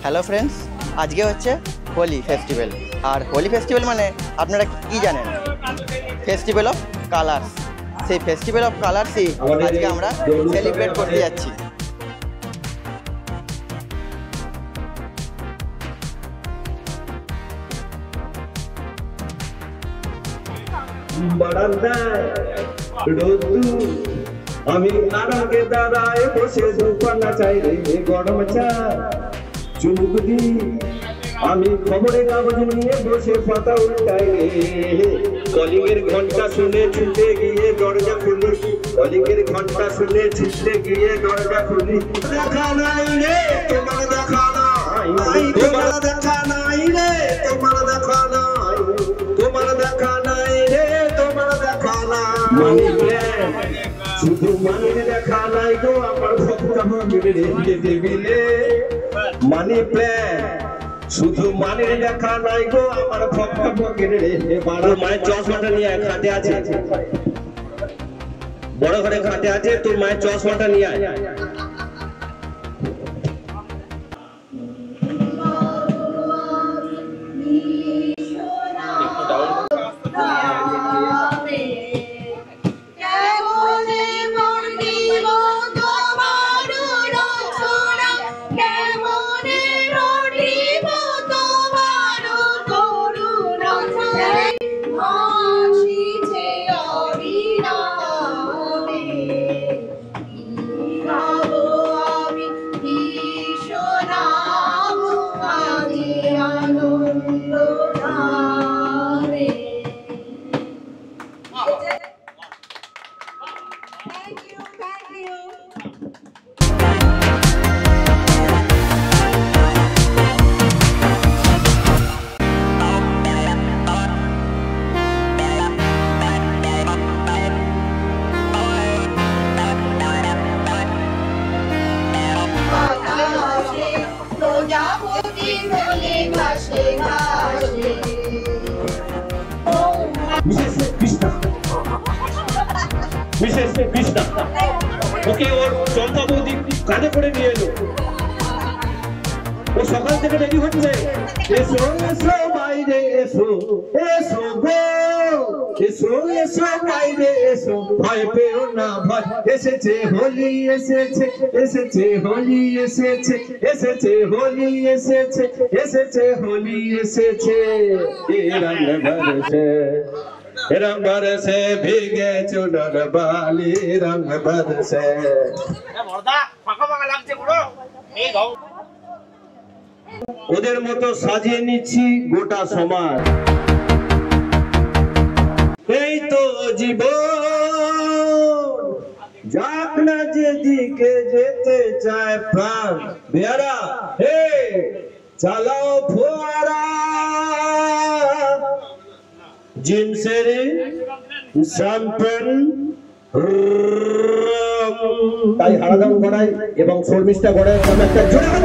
Hello friends, আজকে হচ্ছে Holi festival. আর Holi festival মানে আপনারা কি জানেন? Festival of colours. সেই ফেস্টিভ্যাল অফ কালার্সই আজকে আমরা সেলিব্রেট করতে যাচ্ছি। আমি আরামে দাঁড়ায় বসে দুপানা চাই রে গরম চা চুমুক দি আমি খবরে কাগজ নিয়ে বসে পাতা উল্টাই রে কলিংয়ের ঘন্টা শুনে ছুটে গিয়ে দরজা খুলি কলিংয়ের ঘন্টা শুনে ছুটে গিয়ে দরজা খুলি দেখা নাই রে তোমার দেখা নাই তোমার দেখা নাই রে তোমার দেখা নাই তোমার দেখা নাই রে তোমার দেখা নাই শুধু মানির দেখা নাই গো আমার ভক্ত রেখে দিবিলে মানি প্ল্যান শুধু মানির দেখা নাই গো আমার ভক্ত রেখে বাড়া মায়ের চশমাটা নিয়ে খাটে আছে বড় ঘরে খাটে আছে তোর মায়ের চশমাটা নিয়ে আয় মিসেস কৃষ্ণা ওকে ওর চম্পা বৌদি কাঁধে করে নিয়ে এলো ও সকাল থেকে রেডি হচ্ছে এসো এসো বাইরে এসো এসো গো এসো এসো বাইরে এসো ভয় পেও না ভয় এসেছে হোলি এসেছে এসেছে হোলি এসেছে এসেছে হোলি এসেছে এসেছে হোলি এসেছে এ রঙ বরসে रंग बरसे भीगे चुनर बाली रंग बरसे ওদের মতো সাজিয়ে নিচ্ছি গোটা সমাজ এই তো জীবন যাক না যেদিকে যেতে চায় প্রাণ বেয়ারা হে চালাও ফোয়ারা জিনসের শ্যাম্পেন তাই হারাদাম গড়াই এবং শর্মিষ্ঠা গড়াই একটা জোরে হাত